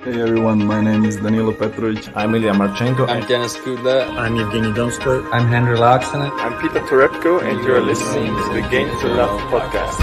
Hey everyone, my name is Danilo Petrovic. I'm Ilya Marchenko. I'm Denis Kudla. I'm Evgeny Donskoy. I'm Henry Laaksonen. I'm Peter Torebko, and you're listening to the Game to Love podcast.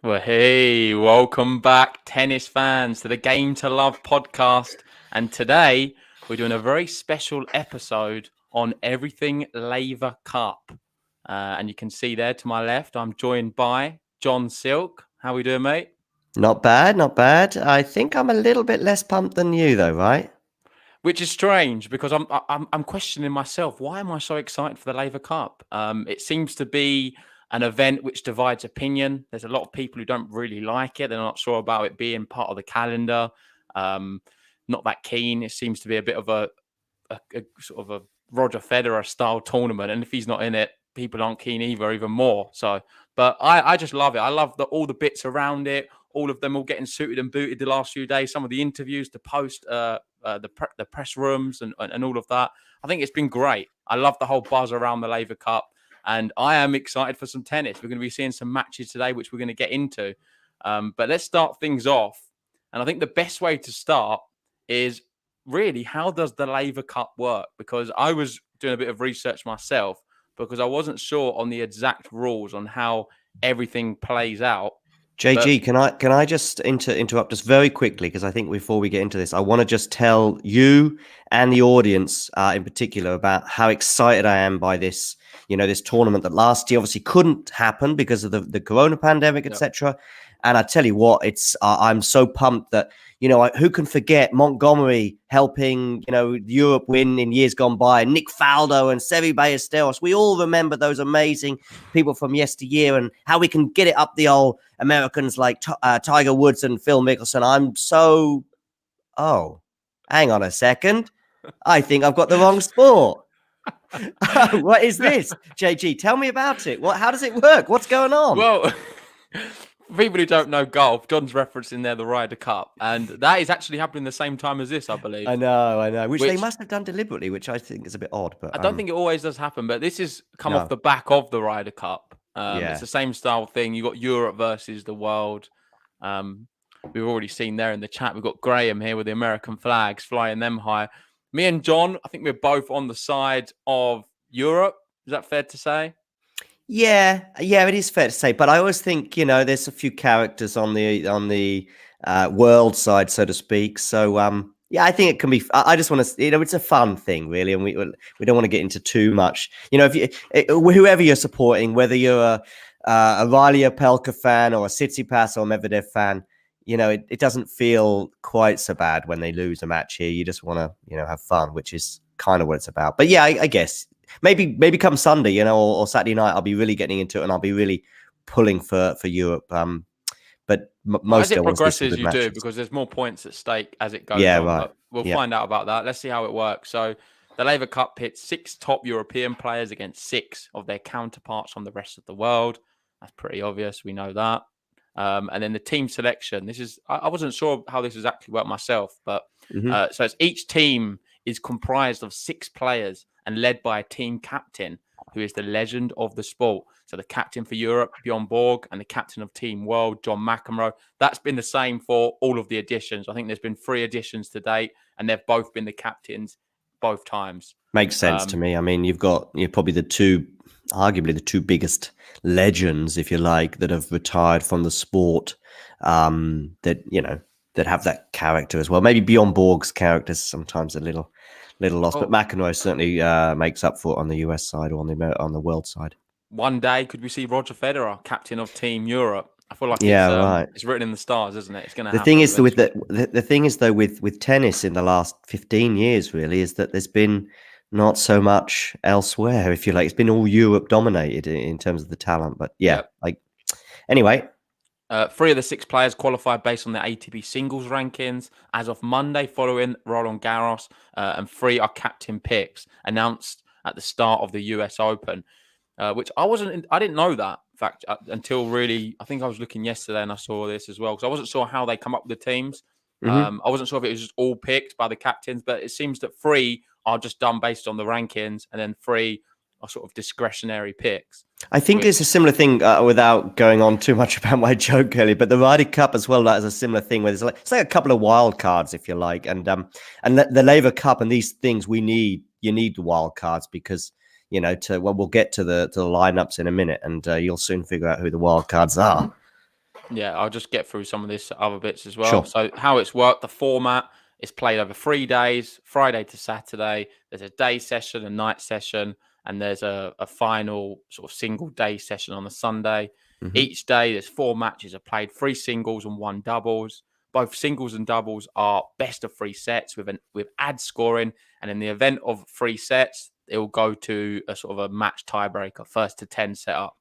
Well, hey, welcome back, tennis fans, to the Game to Love podcast. And today we're doing a very special episode on everything Laver Cup. And you can see there to my left, I'm joined by John Silk. How are we doing, mate? Not bad, not bad. I think I'm a little bit less pumped than you, though, right? Which is strange because I'm questioning myself. Why am I so excited for the Laver Cup? It seems to be an event which divides opinion. There's a lot of people who don't really like it. They're not sure about it being part of the calendar. Not that keen. It seems to be a bit of a sort of a Roger Federer style tournament, and if he's not in it, people aren't keen either, even more. So, but I just love it. I love all the bits around it. All of them all getting suited and booted the last few days. Some of the interviews, the post, the press rooms, and all of that. I think it's been great. I love the whole buzz around the Laver Cup, and I am excited for some tennis. We're going to be seeing some matches today, which we're going to get into. But let's start things off, and I think the best way to start is really, how does the Laver Cup work? Because I was doing a bit of research myself because I wasn't sure on the exact rules on how everything plays out. JG, can I just interrupt us very quickly? Because I think before we get into this, I want to just tell you and the audience in particular about how excited I am by this, this tournament that last year obviously couldn't happen because of the corona pandemic, etc. And I tell you what, I'm so pumped that, who can forget Montgomery helping, Europe win in years gone by, Nick Faldo and Seve Ballesteros. We all remember those amazing people from yesteryear and how we can get it up the old Americans like Tiger Woods and Phil Mickelson. Hang on a second. I think I've got the wrong sport. What is this? JG, tell me about it. How does it work? What's going on? Well, for people who don't know golf, John's referencing there the Ryder Cup, and that is actually happening the same time as this, I believe. I know. Which they must have done deliberately, which I think is a bit odd. But I don't think it always does happen, but this is off the back of the Ryder Cup. It's the same style thing. You got Europe versus the world. We've already seen there in the chat. We've got Graham here with the American flags, flying them high. Me and John, I think we're both on the side of Europe. Is that fair to say? Yeah, it is fair to say. But I always think, there's a few characters on the world side, so to speak. So, I think it can be. I just want to, it's a fun thing, really, and we don't want to get into too much. Whoever you're supporting, whether you're a Riley Opelka fan or a Tsitsipas or Medvedev fan, it doesn't feel quite so bad when they lose a match here. You just want to, have fun, which is kind of what it's about. But yeah, I guess. Maybe come Sunday, or Saturday night, I'll be really getting into it, and I'll be really pulling for Europe. But most as it progresses, you do, because there's more points at stake as it goes. Yeah, on. right. But we'll find out about that. Let's see how it works. So the Laver Cup pits 6 top European players against 6 of their counterparts from the rest of the world. That's pretty obvious. We know that. And then the team selection. This is I wasn't sure how this has actually worked myself, but so it's each team is comprised of 6 players and led by a team captain who is the legend of the sport. So the captain for Europe, Bjorn Borg, and the captain of Team World, John McEnroe. That's been the same for all of the editions. I think there's been 3 editions to date, and they've both been the captains both times. Makes sense to me. I mean, you're probably arguably the 2 biggest legends, if you like, that have retired from the sport, that have that character as well. Maybe Bjorn Borg's character is sometimes a little lost, but McEnroe certainly makes up for it on the US side or on the world side. One day, could we see Roger Federer, captain of Team Europe? I feel like it's written in the stars, isn't it? It's going to happen. The thing is, the thing is, though, with tennis in the last 15 years, really, is that there's been not so much elsewhere, if you like. It's been all Europe dominated in terms of the talent. But anyway. 3 of the 6 players qualified based on their ATP singles rankings as of Monday following Roland Garros, and 3 are captain picks announced at the start of the US Open, which I didn't know that fact until really, I think I was looking yesterday and I saw this as well, because I wasn't sure how they come up with the teams. Hmm. I wasn't sure if it was just all picked by the captains, but it seems that 3 are just done based on the rankings, and then 3 are sort of discretionary picks. I think it's a similar thing without going on too much about my joke earlier, but the Ryder Cup as well, that has a similar thing where it's like a couple of wild cards, if you like, and the Laver Cup and these things you need the wild cards because we'll get to the lineups in a minute, and you'll soon figure out who the wild cards are. Yeah, I'll just get through some of this other bits as well. Sure. So how it's worked, the format is played over 3 days, Friday to Saturday. There's a day session, a night session, and there's a final sort of single day session on the Sunday. Mhm. Each day, there's 4 matches are played, 3 singles and 1 doubles. Both singles and doubles are best of 3 sets with ad scoring. And in the event of 3 sets, it will go to a sort of a match tiebreaker, first to 10 setup.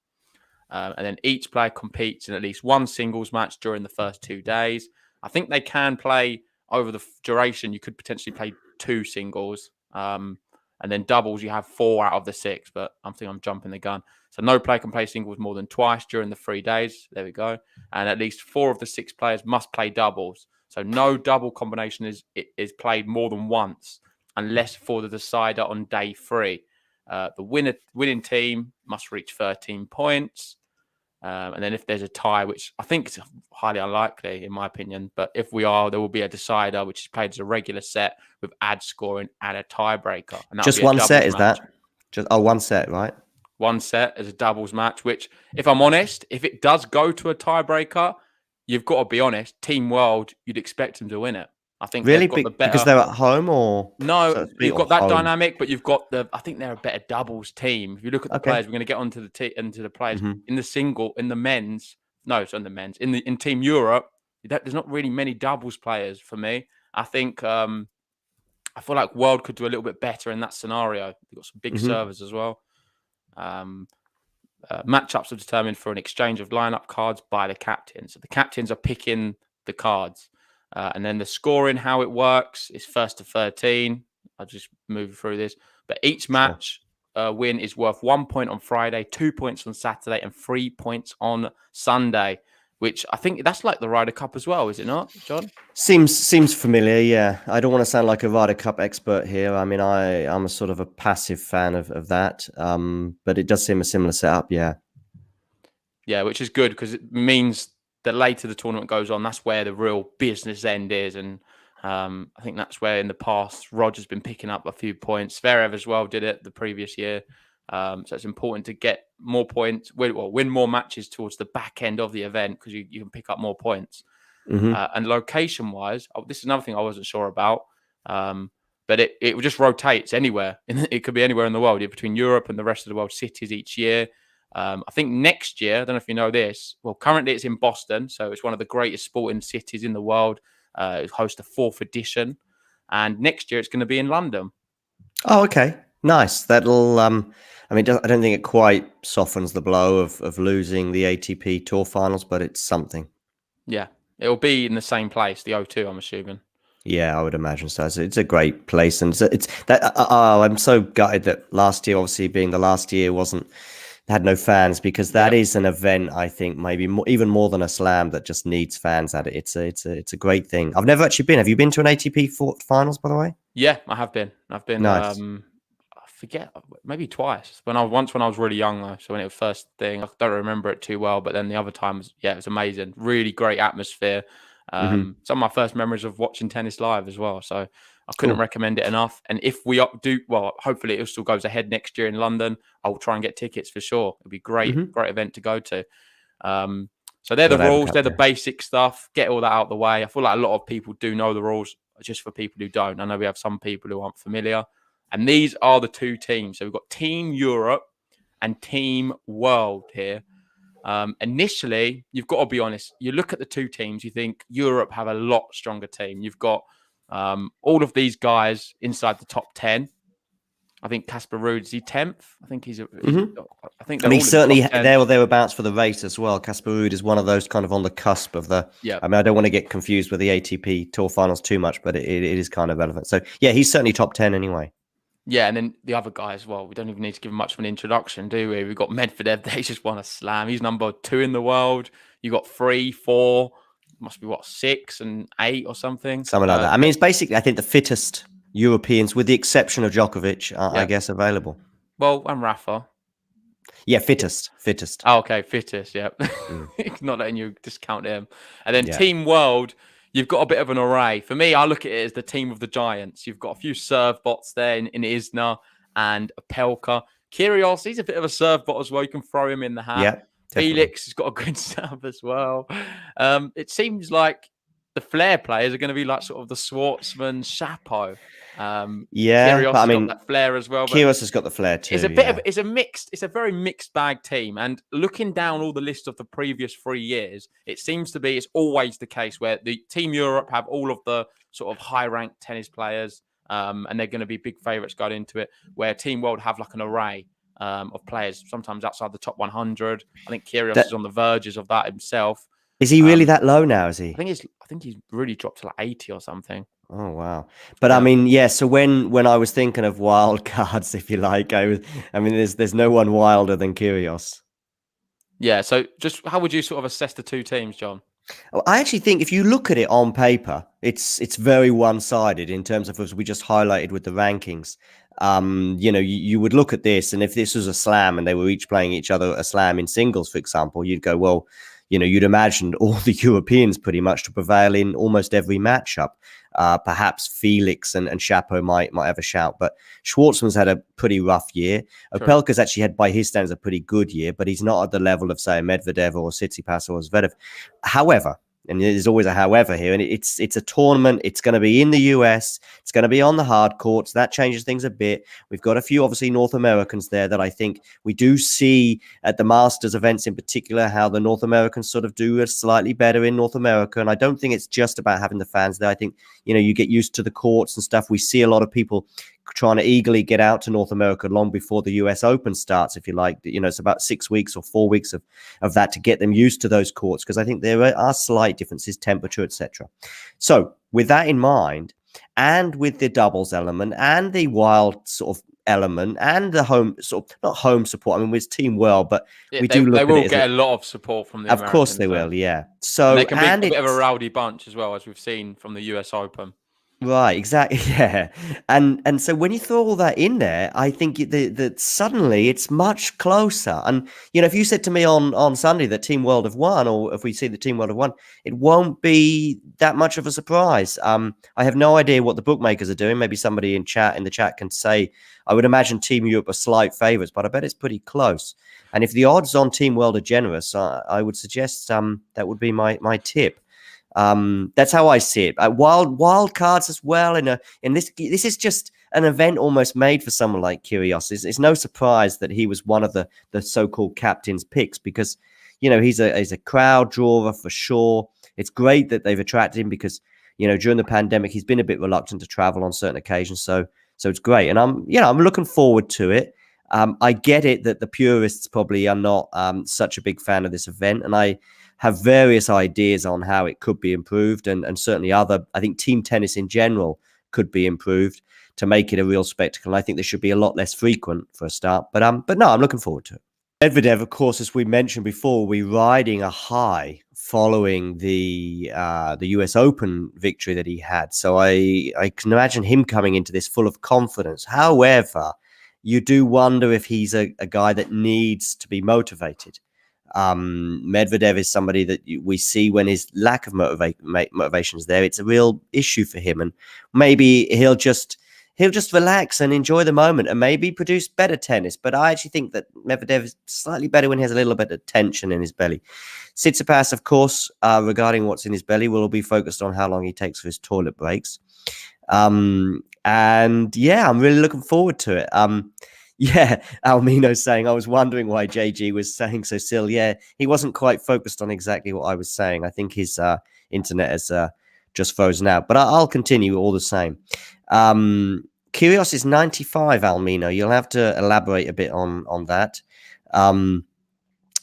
And then each player competes in at least 1 singles match during the first 2 days. I think they can play over the duration. You could potentially play 2 singles. And then doubles, you have 4 out of the 6. But I think I'm jumping the gun. So no player can play singles more than twice during the 3 days. There we go. And at least 4 of the 6 players must play doubles. So no double combination is played more than once, unless for the decider on day 3. The winning team must reach 13 points. And then if there's a tie, which I think is highly unlikely in my opinion, but if we are, there will be a decider, which is played as a regular set with ad scoring and a tiebreaker. And Just one set, is that? Just 1 set, right? 1 set as a doubles match, which, if I'm honest, if it does go to a tiebreaker, you've got to be honest, Team World, you'd expect them to win it. I think Really they've got the better... because they're at home, or no, you've got that home? dynamic, but you've got I think they're a better doubles team. If you look at the players, we're going to get onto the players in the single, in the men's. No, it's on the men's. In Team Europe, there's not really many doubles players for me. I think I feel like World could do a little bit better in that scenario. They've got some big servers as well. Matchups are determined for an exchange of lineup cards by the captains. So the captains are picking the cards. And then the scoring, how it works, is 1st to 13. I'll just move through this. But each match win is worth 1 point on Friday, 2 points on Saturday, and 3 points on Sunday, which I think that's like the Ryder Cup as well, is it not, John? Seems familiar, yeah. I don't want to sound like a Ryder Cup expert here. I mean, I'm a sort of a passive fan of that. But it does seem a similar setup, yeah. Yeah, which is good because it means the later the tournament goes on, that's where the real business end is. And I think that's where in the past, Roger's been picking up a few points. Zverev as well did it the previous year. So it's important to get more points, win more matches towards the back end of the event because you can pick up more points. And location-wise, this is another thing I wasn't sure about, but it just rotates anywhere. It could be anywhere in the world, between Europe and the rest of the world cities each year. I think next year, I don't know if you know this, well, currently it's in Boston, so it's one of the greatest sporting cities in the world. It hosts the 4th edition, and next year it's going to be in London. Oh, okay. Nice. That'll, I mean, I don't think it quite softens the blow of losing the ATP Tour Finals, but it's something. Yeah, it'll be in the same place, the O2, I'm assuming. Yeah, I would imagine so. It's a great place, and it's that. I'm so gutted that last year, obviously being the last year, had no fans, because that is an event, I think, maybe even more than a slam, that just needs fans at it. It's a great thing. I've never actually been. Have you been to an ATP finals, by the way? Yeah, I have been. I've been. Nice. I forget, maybe twice. When I was really young though, so when it was first thing, I don't remember it too well. But then the other times, yeah, it was amazing. Really great atmosphere. Some of my first memories of watching tennis live as well. So I couldn't recommend it enough. And if we do, well, hopefully it still goes ahead next year in London. I'll try and get tickets for sure. It'll be great, great event to go to. So they're the rules. They're the basic stuff. Get all that out of the way. I feel like a lot of people do know the rules, just for people who don't. I know we have some people who aren't familiar. And these are the 2 teams. So we've got Team Europe and Team World here. Initially, you've got to be honest. You look at the 2 teams, you think Europe have a lot stronger team. You've got all of these guys inside the top 10. I think Casper Ruud, is he 10th? I think he's. I think. And he's certainly there or thereabouts for the race as well. Casper Ruud is one of those kind of on the cusp of the. Yeah. I mean, I don't want to get confused with the ATP Tour Finals too much, but it is kind of relevant. So yeah, he's certainly top 10 anyway. Yeah, and then the other guy as well. We don't even need to give him much of an introduction, do we? We've got Medvedev. They just won a slam. He's number 2 in the world. You got 3, 4. must be what, 6 and 8 or something. Something like that. I mean, it's basically, I think, the fittest Europeans, with the exception of Djokovic, I guess, available. Well, and Rafa. Yeah, fittest. Oh, okay, fittest. Yeah, not letting you discount him. And then Team World, you've got a bit of an array. For me, I look at it as the team of the giants. You've got a few serve bots there in Isner and Pelka. Kyrgios, he's a bit of a serve bot as well. You can throw him in the hat. Yeah, definitely. Felix has got a good serve as well. It seems like the flair players are going to be like sort of the Schwartzman, Shapo. Kyrgios but I has mean, got that flair as well. Kyrgios has got the flair too. It's a bit of it's a very mixed bag team. And looking down all the list of the previous 3 years, it seems to be it's always the case where the Team Europe have all of the sort of high ranked tennis players, and they're going to be big favourites going into it. Where Team World have like an array of players, sometimes outside the top 100. I think Kyrgios is on the verges of that himself. Is he really that low now? Is he? I think he's really dropped to like 80 or something. Oh wow! But I mean, so when I was thinking of wild cards, if you like, there's no one wilder than Kyrgios. Yeah. So just how would you sort of assess the two teams, John? Well, I actually think if you look at it on paper, it's very one-sided in terms of, as we just highlighted with the rankings. You would look at this, and if this was a slam and they were each playing each other a slam in singles, for example, you'd go, well, you'd imagine all the Europeans pretty much to prevail in almost every matchup. Perhaps Felix and Shapo might have a shout, but Schwartzman's had a pretty rough year. Opelka's actually had, by his standards, a pretty good year, but he's not at the level of, say, Medvedev or Tsitsipas or Zverev. However, and there's always a however here, and it's a tournament. It's going to be in the US. It's going to be on the hard courts. That changes things a bit. We've got a few, obviously, North Americans there that I think we do see at the Masters events in particular, how the North Americans sort of do slightly better in North America. And I don't think it's just about having the fans there. I think, you get used to the courts and stuff. We see a lot of people trying to eagerly get out to North America long before the US Open starts, if you like. It's about 6 weeks or 4 weeks of that to get them used to those courts, because I think there are slight differences, temperature, etc. So with that in mind, and with the doubles element and the wild sort of element and the home sort of, not home support, I mean, with Team World, but we do look they at will it get a lot of support from the Americans. Of course they will, yeah. So and they can be a bit of a rowdy bunch as well, as we've seen from the US Open. Right, exactly, yeah. And so when you throw all that in there, I think that suddenly it's much closer. And, if you said to me on Sunday that Team World have won, or if we see the Team World have won, it won't be that much of a surprise. I have no idea what the bookmakers are doing. Maybe somebody in the chat can say. I would imagine Team Europe are slight favourites, but I bet it's pretty close. And if the odds on Team World are generous, I would suggest that would be my tip. That's how I see it. Wild cards as well. This is just an event almost made for someone like Kyrgios. It's no surprise that he was one of the so-called captain's picks, because he's a crowd drawer for sure. It's great that they've attracted him, because during the pandemic he's been a bit reluctant to travel on certain occasions. So it's great, and I'm looking forward to it. I get it that the purists probably are not such a big fan of this event, and I have various ideas on how it could be improved, and certainly I think team tennis in general could be improved to make it a real spectacle. I think this should be a lot less frequent for a start, but no, I'm looking forward to it. Medvedev, of course, as we mentioned before, we're riding a high following the US Open victory that he had. So I can imagine him coming into this full of confidence. However, you do wonder if he's a guy that needs to be motivated. Medvedev is somebody that we see when his lack of motivation is there. It's a real issue for him, and maybe he'll just relax and enjoy the moment and maybe produce better tennis. But I actually think that Medvedev is slightly better when he has a little bit of tension in his belly. Tsitsipas, of course, regarding what's in his belly, will be focused on how long he takes for his toilet breaks. And yeah, I'm really looking forward to it. Yeah, Almino's saying, I was wondering why JG was saying so still. Yeah, he wasn't quite focused on exactly what I was saying. I think his internet has just frozen out. But I'll continue all the same. Kyrgios is 95, Almino. You'll have to elaborate a bit on that. I'm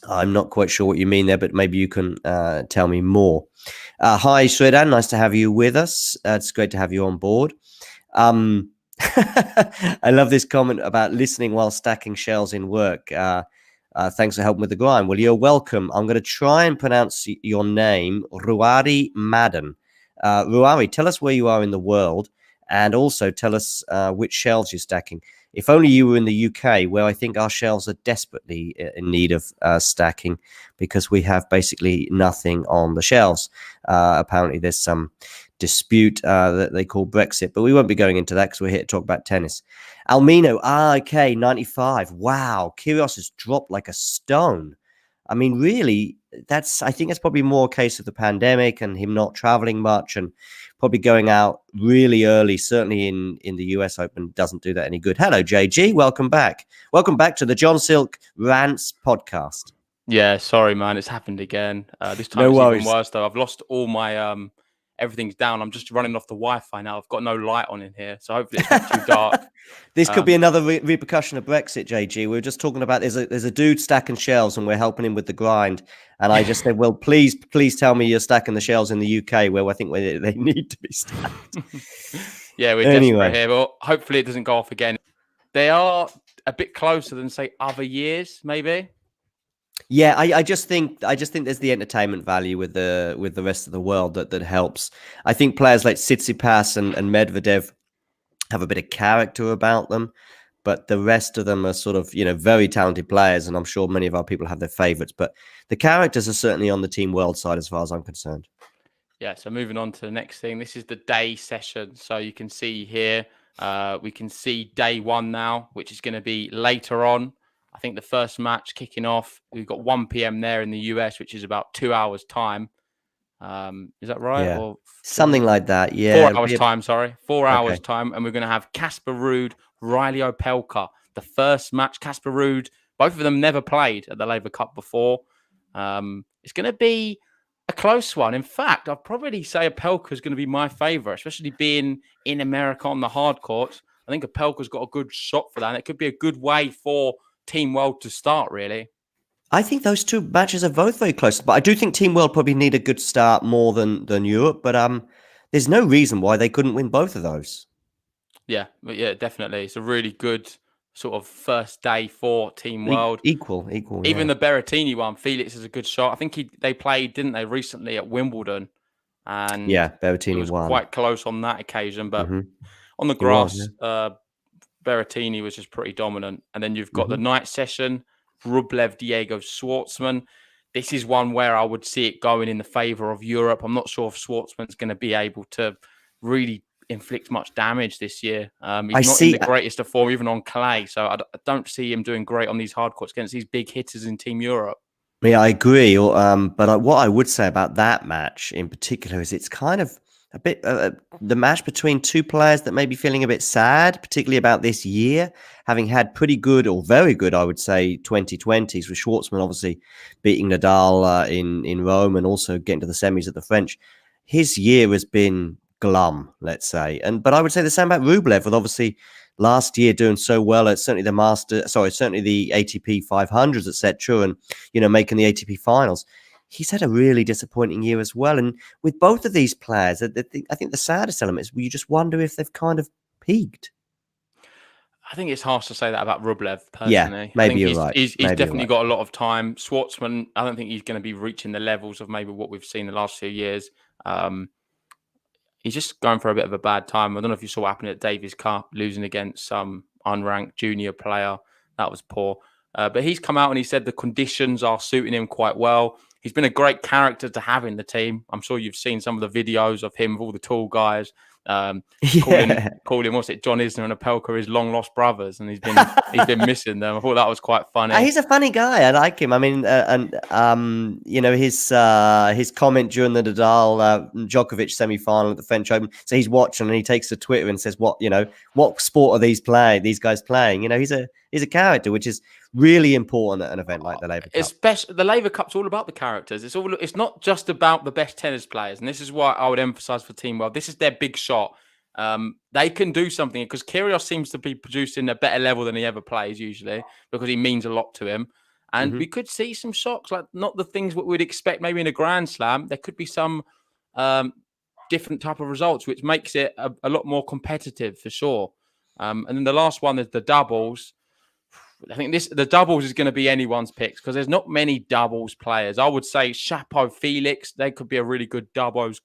not quite sure what you mean there, but maybe you can tell me more. Hi, Shredan. Nice to have you with us. It's great to have you on board. I love this comment about listening while stacking shells in work. Thanks for helping with the grind. Well, you're welcome. I'm going to try and pronounce your name, Ruari Madden. Ruari, tell us where you are in the world, and also tell us which shelves you're stacking. If only you were in the UK, where I think our shelves are desperately in need of stacking, because we have basically nothing on the shelves. Apparently, there's some dispute that they call Brexit, but we won't be going into that because we're here to talk about tennis. Almino, okay, 95. Wow, Kyrgios has dropped like a stone. I mean, really, I think that's probably more a case of the pandemic and him not traveling much and probably going out really early. Certainly in the US Open doesn't do that any good. Hello, JG. Welcome back. Welcome back to the John Silk Rants podcast. Yeah, sorry, man. It's happened again. This time No it's worries. even worse, though. I've lost all my everything's down. I'm just running off the Wi-Fi now. I've got no light on in here, so hopefully it's not too dark. This could be another repercussion of Brexit, JG. We were just talking about there's a dude stacking shelves and we're helping him with the grind. And I just said, well, please tell me you're stacking the shelves in the UK where I think they need to be stacked. Yeah, we're desperate here, but hopefully it doesn't go off again. They are a bit closer than, say, other years, maybe. Yeah, I just think there's the entertainment value with the rest of the world that helps. I think players like Tsitsipas and Medvedev have a bit of character about them, but the rest of them are sort of, very talented players, and I'm sure many of our people have their favorites, but the characters are certainly on the Team World side as far as I'm concerned. Yeah, so moving on to the next thing. This is the day session. So you can see here, we can see day one now, which is going to be later on. I think the first match kicking off, we've got 1 p.m. there in the US, which is about 2 hours time. Is that right? Yeah. Or something like that. Yeah. 4 hours time, sorry. 4 hours time. And we're going to have Casper Ruud, Riley Opelka. The first match, Casper Ruud, both of them never played at the Laver Cup before. It's going to be a close one. In fact, I'd probably say Opelka is going to be my favourite, especially being in America on the hard courts. I think Opelka's got a good shot for that. And it could be a good way for Team World to start, really. I think those two matches are both very close, but I do think Team World probably need a good start more than Europe. But there's no reason why they couldn't win both of those. Yeah, definitely. It's a really good sort of first day for Team World. Equal. Even the Berrettini one, Felix is a good shot. I think they played, didn't they, recently at Wimbledon? And yeah, Berrettini was won. Quite close on that occasion, but on the grass, Berrettini was just pretty dominant. And then you've got the night session, Rublev, Diego Schwartzman. This is one where I would see it going in the favour of Europe. I'm not sure if Schwartzman's going to be able to really inflict much damage this year. He's not in the greatest of form, even on clay. So I don't see him doing great on these hard courts against these big hitters in Team Europe. Yeah, I agree. But what I would say about that match in particular is it's kind of a bit the match between two players that may be feeling a bit sad, particularly about this year, having had pretty good or very good, I would say, 2020s, with Schwartzman obviously beating Nadal in Rome and also getting to the semis at the French. His year has been glum, let's say. But I would say the same about Rublev, with obviously last year doing so well at certainly the ATP 500s, etc., and making the ATP finals. He's had a really disappointing year as well. And with both of these players, I think the saddest element is you just wonder if they've kind of peaked. I think it's harsh to say that about Rublev, personally. Yeah, maybe you're right. He's definitely got a lot of time. Schwartzman, I don't think he's going to be reaching the levels of maybe what we've seen the last few years. He's just going for a bit of a bad time. I don't know if you saw what happened at Davis Cup, losing against some unranked junior player. That was poor. But he's come out and he said the conditions are suiting him quite well. He's been a great character to have in the team. I'm sure you've seen some of the videos of him with all the tall guys. Calling what's it, John Isner and Opelka, his long lost brothers, and he's been missing them. I thought that was quite funny. He's a funny guy. I like him. I mean, his comment during the Nadal Djokovic semi-final at the French Open. So he's watching and he takes to Twitter and says, "What sport are these guys playing?" He's a character, which is really important at an event like the Laver Cup. Especially the Laver Cup's all about the characters. It's not just about the best tennis players, and this is why I would emphasize for Team World. This is their big shot. They can do something because Kyrgios seems to be producing a better level than he ever plays usually, because he means a lot to him. And we could see some shocks, like not the things what we'd expect maybe in a Grand Slam. There could be some different type of results, which makes it a lot more competitive for sure. And then the last one is the doubles. I think the doubles is going to be anyone's picks because there's not many doubles players. I would say Chapo, Felix, they could be a really good doubles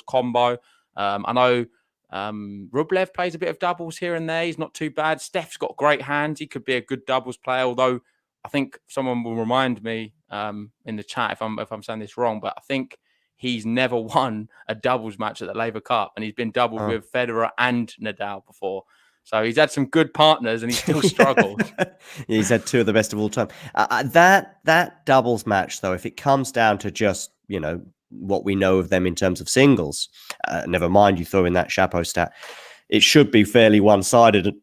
combo. I know Rublev plays a bit of doubles here and there. He's not too bad. Steph's got great hands. He could be a good doubles player. Although I think someone will remind me in the chat if I'm saying this wrong, but I think he's never won a doubles match at the Laver Cup, and he's been doubled with Federer and Nadal before. So he's had some good partners, and he's still struggled. He's had two of the best of all time. That doubles match, though, if it comes down to just what we know of them in terms of singles, never mind you throw in that Chapo stat, it should be fairly one-sided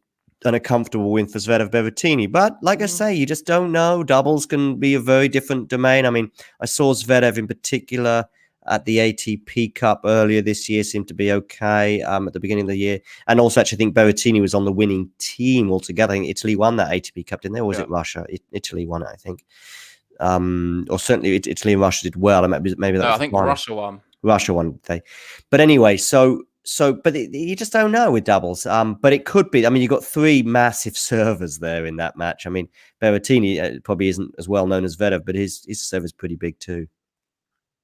and a comfortable win for Zverev Berrettini. But like I say, you just don't know. Doubles can be a very different domain. I mean, I saw Zverev in particular at the ATP Cup earlier this year, seemed to be okay at the beginning of the year. And also, actually, I think Berrettini was on the winning team altogether. I think Italy won that ATP Cup, didn't they? Or was it Russia? Italy won it, I think. Or certainly Italy and Russia did well. Maybe that was I think Russia won. Russia won, they. But anyway, but you just don't know with doubles. But it could be. I mean, you've got three massive servers there in that match. I mean, Berrettini probably isn't as well known as Zverev, but his serve is pretty big too.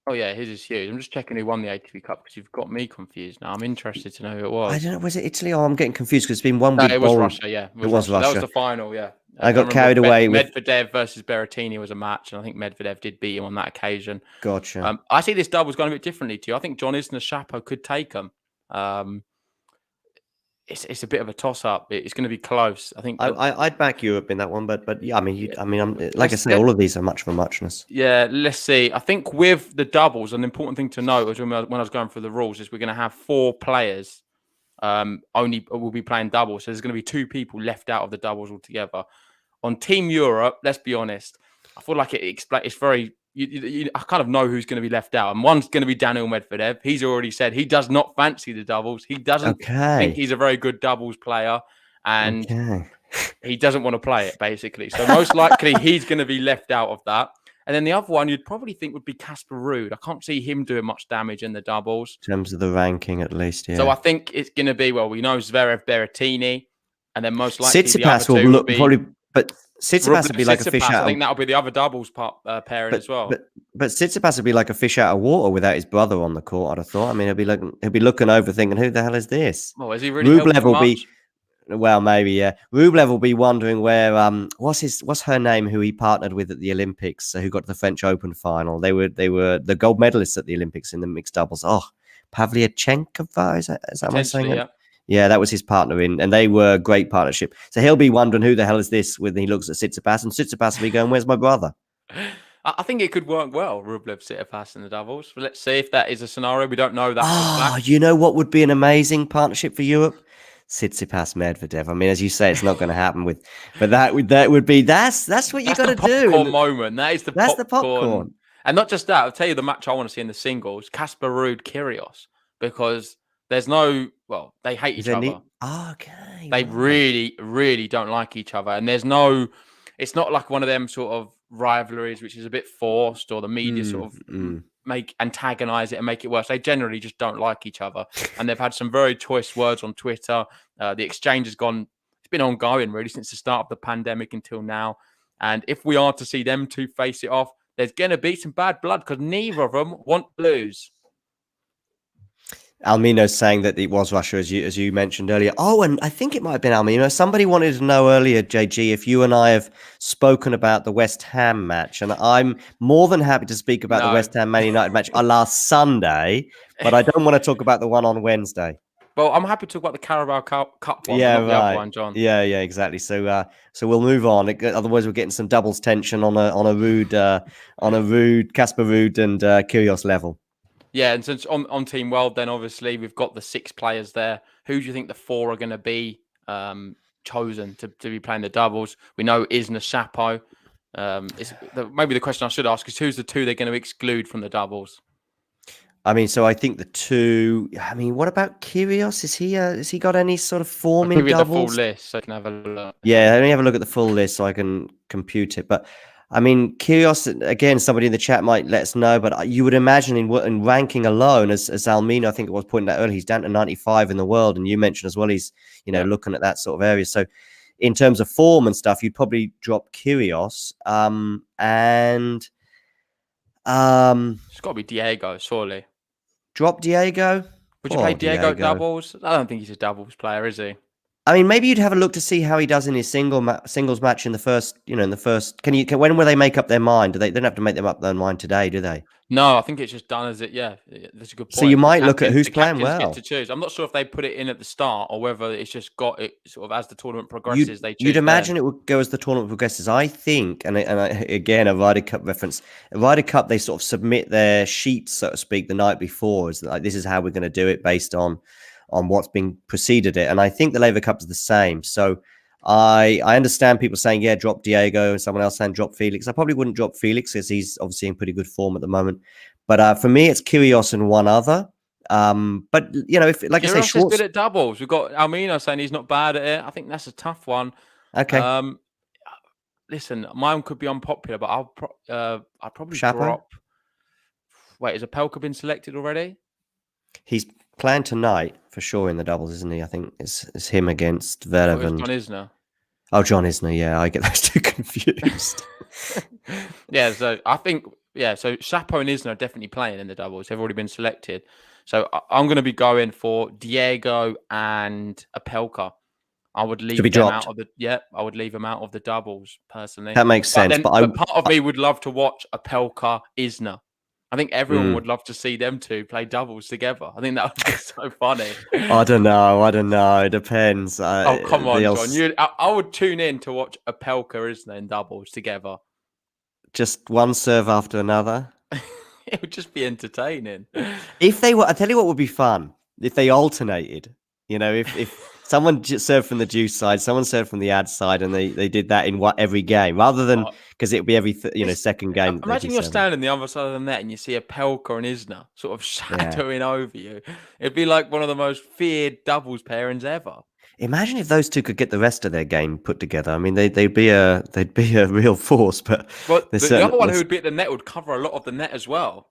Oh yeah, his is huge. I'm just checking who won the ATP Cup because you've got me confused now. I'm interested to know who it was. I don't know. Was it Italy? Oh, I'm getting confused because it's been 1 week. No, it was Russia. Yeah, it was Russia. That was the final. Yeah, I got carried away with Medvedev versus Berrettini was a match, and I think Medvedev did beat him on that occasion. Gotcha. I see this double's going a bit differently to you. I think John Isner Chapo could take him. It's a bit of a toss up. It's going to be close. I think I'd back Europe in that one, but yeah, I mean, I'm like I say, all of these are much of a muchness. Yeah, let's see. I think with the doubles, an important thing to note was when I was going through the rules is we're going to have 4 players. Only will be playing doubles, so there's going to be 2 people left out of the doubles altogether. On Team Europe, let's be honest, I feel like it's very. I kind of know who's going to be left out, and one's going to be Daniil Medvedev. He's already said he does not fancy the doubles. He doesn't think he's a very good doubles player, and he doesn't want to play it, basically. So most likely he's going to be left out of that. And then the other one you'd probably think would be Casper Ruud. I can't see him doing much damage in the doubles. In terms of the ranking, at least, yeah. So I think it's going to be, we know Zverev, Berrettini, and then most likely Tsitsipas the other two will be... probably... But Tsitsipas would be like a fish out. I think that'll be the other doubles pairing as well. But Tsitsipas would be like a fish out of water without his brother on the court. I'd have thought. I mean, he'll be looking over, thinking, "Who the hell is this?" Oh, is he really? Rublev will be. Well, maybe yeah. Rublev will be wondering where. What's her name? Who he partnered with at the Olympics? Who got to the French Open final? They were the gold medalists at the Olympics in the mixed doubles. Oh, Pavlyuchenkova. Is that am I saying it? Yeah, that was his partner and they were a great partnership. So he'll be wondering who the hell is this when he looks at Tsitsipas, and Tsitsipas will be going, "Where's my brother?" I think it could work well, Rublev Tsitsipas in the doubles. But let's see if that is a scenario. We don't know that. Oh, you know what would be an amazing partnership for Europe? Tsitsipas Medvedev. I mean, as you say, it's not going to happen but that would be that's what you got to do. Popcorn moment. That's the popcorn. And not just that. I'll tell you the match I want to see in the singles: Casper Ruud Kyrgios, because. There's they hate each other. Okay. They really, really don't like each other. And it's not like one of them sort of rivalries, which is a bit forced or the media sort of antagonize it and make it worse. They generally just don't like each other. And they've had some very choice words on Twitter. The exchange it's been ongoing really since the start of the pandemic until now. And if we are to see them two face it off, there's going to be some bad blood because neither of them want to lose. Almino's saying that it was Russia, as you mentioned earlier. Oh, and I think it might have been Almino. Somebody wanted to know earlier, JG, if you and I have spoken about the West Ham match. And I'm more than happy to speak about the West Ham Man United match last Sunday, but I don't want to talk about the one on Wednesday. Well, I'm happy to talk about the Carabao Cup one, yeah, not the other one, John. Yeah, exactly. So we'll move on. Otherwise, we're getting some doubles tension on a Ruud, Casper Ruud and Kyrgios level. Yeah, and since on Team World, then obviously we've got the 6 players there. Who do you think the 4 are going to be chosen to be playing the doubles? We know Isner Chapo. Maybe the question I should ask is who's the 2 they're going to exclude from the doubles? I mean, so I think the 2. I mean, what about Kyrgios? Has he got any sort of form in doubles? The full list, so I can have a look. Yeah, let me have a look at the full list so I can compute it. But I mean, Kyrgios, again, somebody in the chat might let us know, but you would imagine in ranking alone, as Almino, I think it was pointed out earlier, he's down to 95 in the world. And you mentioned as well, he's, looking at that sort of area. So in terms of form and stuff, you'd probably drop Kyrgios. And It's got to be Diego, surely. drop Diego. Would you play Diego doubles? I don't think he's a doubles player, is he? I mean, maybe you'd have a look to see how he does in his singles match in the first. When will they make up their mind? They don't have to make them up their mind today, do they? No, I think it's just done as it. Yeah, that's a good point. So you might look at who's the playing captains well. Get to choose. I'm not sure if they put it in at the start or whether it's just got it sort of as the tournament progresses. You'd imagine it would go as the tournament progresses. I think, again, a Ryder Cup reference. A Ryder Cup, they sort of submit their sheets, so to speak, the night before. It's like, this is how we're going to do it based on what's been preceded it. And I think the Laver Cup is the same. So I understand people saying, yeah, drop Diego, and someone else saying drop Felix. I probably wouldn't drop Felix because he's obviously in pretty good form at the moment. But for me, it's Kyrgios and one other. But if I say, Schwartz is good at doubles. We've got Almino saying he's not bad at it. I think that's a tough one. Okay. Listen, mine could be unpopular, but I'll probably Chapo? drop. Wait, has Opelka been selected already? He's playing tonight for sure in the doubles, isn't he? I think it's him against Zverev and John Isner. Oh, John Isner. Yeah, I get those two confused. Yeah, so I think so Chapo and Isner are definitely playing in the doubles. They've already been selected. So I'm going to be going for Diego and Opelka. I would leave them out of I would leave them out of the doubles personally. That makes sense. But part of me would love to watch Opelka Isner. I think everyone would love to see them two play doubles together. I think that would be so funny. I don't know. It depends. Come on, John. I would tune in to watch Opelka Isner in doubles together. Just one serve after another. It would just be entertaining. If they were, I tell you what would be fun if they alternated. If someone served from the juice side, someone served from the ad side, and they did that in every game, rather than because it would be every second game. Imagine you're standing the other side of the net and you see Opelka and Isner sort of shadowing over you. It'd be like one of the most feared doubles pairings ever. Imagine if those two could get the rest of their game put together. I mean, they'd be a real force. But the other one who would be at the net would cover a lot of the net as well.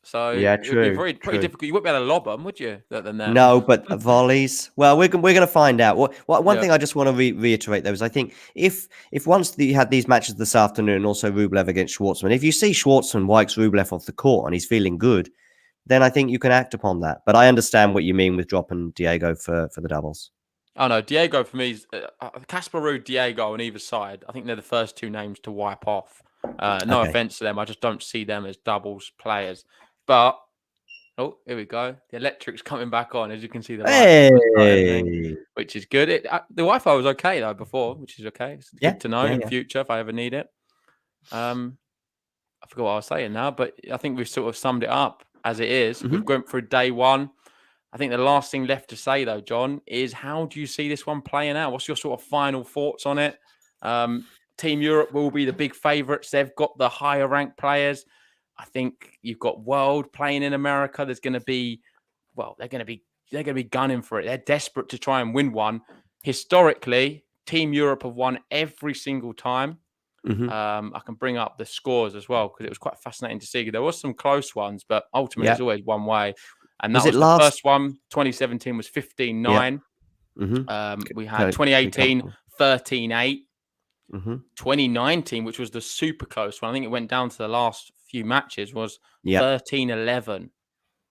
So yeah, it would be pretty difficult. You wouldn't be able to lob them, would you? At the net? No, but volleys. Well, we're going to find out. One thing I just want to reiterate though is I think if once you had these matches this afternoon, also Rublev against Schwartzman, if you see Schwartzman wipes Rublev off the court and he's feeling good, then I think you can act upon that. But I understand what you mean with dropping Diego for the doubles. Oh no, Diego for me is Casper Ruud, Diego on either side. I think they're the first two names to wipe off. No offense to them, I just don't see them as doubles players. But here we go. The electric's coming back on, as you can see. Which is good. The Wi-Fi was okay though before, which is okay. It's good to know in future if I ever need it. I forgot what I was saying now, but I think we've sort of summed it up as it is. We've gone through day one. I think the last thing left to say, though, John, is how do you see this one playing out? What's your sort of final thoughts on it? Team Europe will be the big favourites. They've got the higher ranked players. I think you've got World playing in America. There's going to be, they're going to be gunning for it. They're desperate to try and win one. Historically, Team Europe have won every single time. I can bring up the scores as well because it was quite fascinating to see. There was some close ones, but ultimately it's always one way. And that was the first one. 2017 was 15-9. We had 2018, 13-8. 2019, which was the super close one. I think it went down to the last few matches, was 13-11.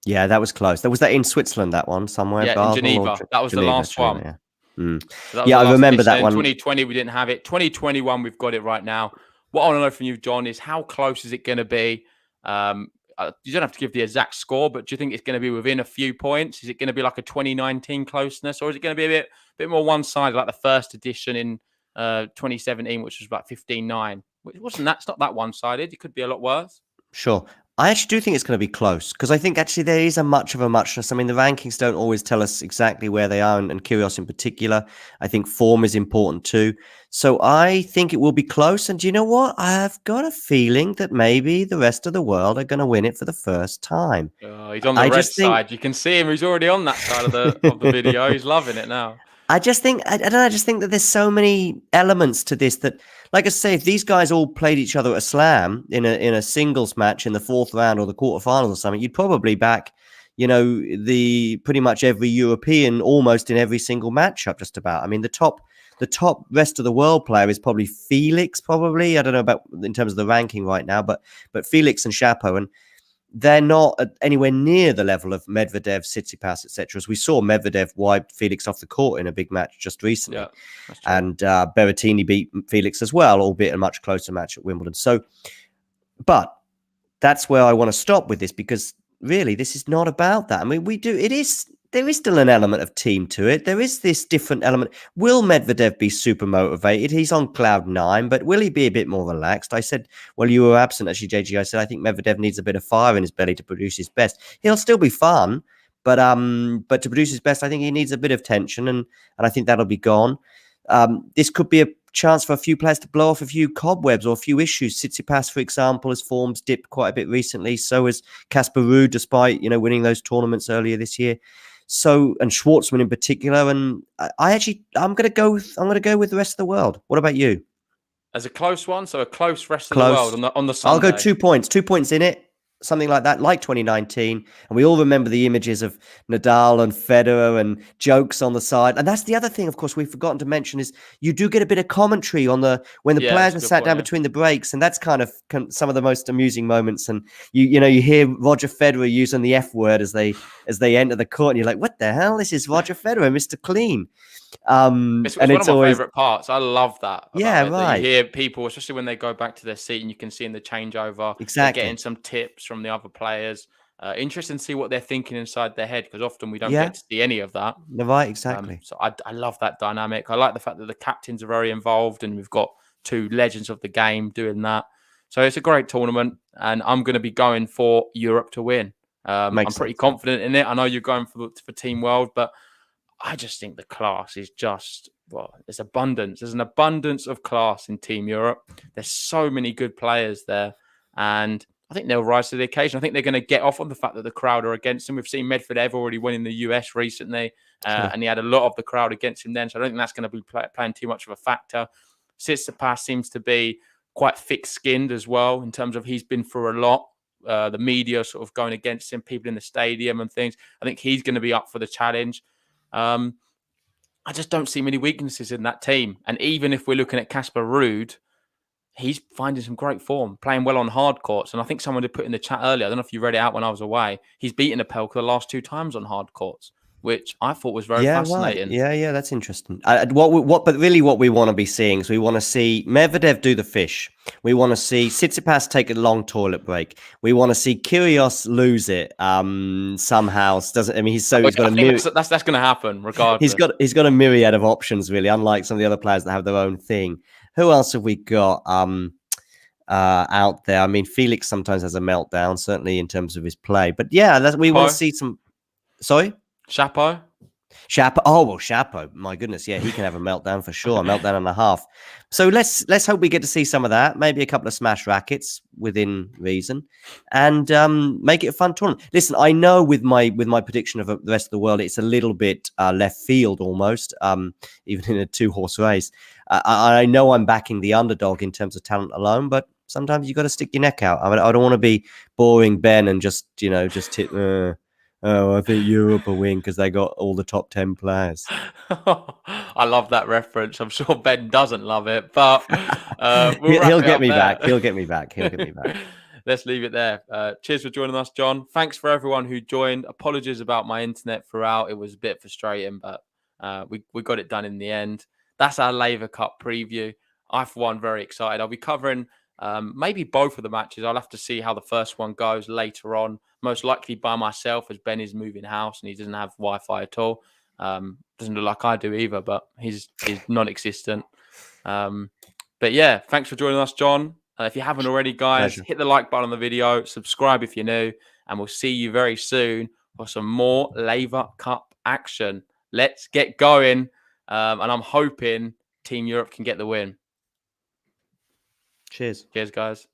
Yeah, that was close. Was that in Switzerland, that one, somewhere? Yeah, in Geneva. That was the last one. So I remember that one. 2020, we didn't have it. 2021, we've got it right now. What I want to know from you, John, is how close is it going to be? You don't have to give the exact score, but do you think it's going to be within a few points? Is it going to be like a 2019 closeness, or is it going to be a bit more one-sided, like the first edition in 2017, which was about 15-9? It's not that one-sided. It could be a lot worse. Sure. I actually do think it's going to be close because I think actually there is a much of a muchness. I mean, the rankings don't always tell us exactly where they are, and Kyrgios in particular. I think form is important too. So I think it will be close. And do you know what? I've got a feeling that maybe the rest of the world are going to win it for the first time. Oh, he's on the red side. You can see him. He's already on that side of the video. He's loving it now. I just think I just think that there's so many elements to this that, like I say, if these guys all played each other at a slam in a singles match in the fourth round or the quarterfinals or something, you'd probably back, the pretty much every European almost in every single matchup, just about. I mean, the top rest of the world player is probably Felix. Probably, I don't know about in terms of the ranking right now, but Felix and Chapo, and they're not anywhere near the level of Medvedev, Tsitsipas, etc. As we saw, Medvedev wiped Felix off the court in a big match just recently, and Berrettini beat Felix as well, albeit a much closer match at Wimbledon. So, but that's where I want to stop with this, because really this is not about that. I mean, there is still an element of team to it. There is this different element. Will Medvedev be super motivated? He's on cloud 9, but will he be a bit more relaxed? I said, well, you were absent actually, JG. I said, I think Medvedev needs a bit of fire in his belly to produce his best. He'll still be fun, but to produce his best, I think he needs a bit of tension, and I think that'll be gone. This could be a chance for a few players to blow off a few cobwebs or a few issues. Tsitsipas, for example, his form's dipped quite a bit recently. So has Casper Ruud, despite winning those tournaments earlier this year. So, and Schwartzman in particular. And I'm going to go with the rest of the world. What about you? As a close one, so a close rest of the world on the Sunday. I'll go 2 points. 2 points in it. Something like that, like 2019. And we all remember the images of Nadal and Federer and jokes on the side. And that's the other thing, of course, we've forgotten to mention is you do get a bit of commentary on when the players are sat down between the breaks. And that's kind of some of the most amusing moments. And you hear Roger Federer using the F word as they enter the court. And you're like, what the hell? This is Roger Federer, Mr. Clean. It's one of my favorite parts. I love that. Right. That you hear people, especially when they go back to their seat, and you can see in the changeover, exactly, getting some tips from the other players. Interesting to see what they're thinking inside their head, because often we don't get to see any of that. Right, exactly. So I love that dynamic. I like the fact that the captains are very involved, and we've got 2 legends of the game doing that. So it's a great tournament, and I'm going to be going for Europe to win. I'm pretty confident in it. I know you're going for Team World, but I just think the class is just, there's abundance. There's an abundance of class in Team Europe. There's so many good players there. And I think they'll rise to the occasion. I think they're going to get off on the fact that the crowd are against them. We've seen Medvedev already win in the US recently, and he had a lot of the crowd against him then. So I don't think that's going to be playing too much of a factor. Tsitsipas seems to be quite thick-skinned as well, in terms of he's been through a lot. The media sort of going against him, people in the stadium and things. I think he's going to be up for the challenge. I just don't see many weaknesses in that team. And even if we're looking at Casper Ruud, he's finding some great form, playing well on hard courts. And I think someone did put in the chat earlier, I don't know if you read it out when I was away, he's beaten Apelka the last 2 times on hard courts, which I thought was very fascinating. Right. Yeah, that's interesting. But really what we want to be seeing is we want to see Medvedev do the fish. We want to see Tsitsipas take a long toilet break. We want to see Kyrgios lose it somehow. He's got a myriad. That's going to happen regardless. He's got a myriad of options, really, unlike some of the other players that have their own thing. Who else have we got out there? I mean, Felix sometimes has a meltdown, certainly in terms of his play. But yeah, we want to see some. Sorry? Chapo. Oh, well, Chapo. My goodness. Yeah, he can have a meltdown for sure. A meltdown and a half. So let's hope we get to see some of that. Maybe a couple of smash rackets within reason, and make it a fun tournament. Listen, I know with my prediction of the rest of the world, it's a little bit left field almost, even in a 2-horse race. I know I'm backing the underdog in terms of talent alone, but sometimes you got to stick your neck out. I mean, I don't want to be boring Ben and just hit. I think Europe will win because they got all the top 10 players. I love that reference. I'm sure Ben doesn't love it, but he'll get me back. He'll get me back. Let's leave it there. Cheers for joining us, John. Thanks for everyone who joined. Apologies about my internet throughout. It was a bit frustrating, but we got it done in the end. That's our Laver Cup preview. I, for one, very excited. I'll be covering maybe both of the matches. I'll have to see how the first one goes later on. Most likely by myself, as Ben is moving house and he doesn't have Wi-Fi at all. Doesn't look like I do either, but he's non-existent. But yeah, thanks for joining us, John. If you haven't already, guys, hit the like button on the video, subscribe if you're new, and we'll see you very soon for some more Laver Cup action. Let's get going. And I'm hoping Team Europe can get the win. Cheers. Cheers, guys.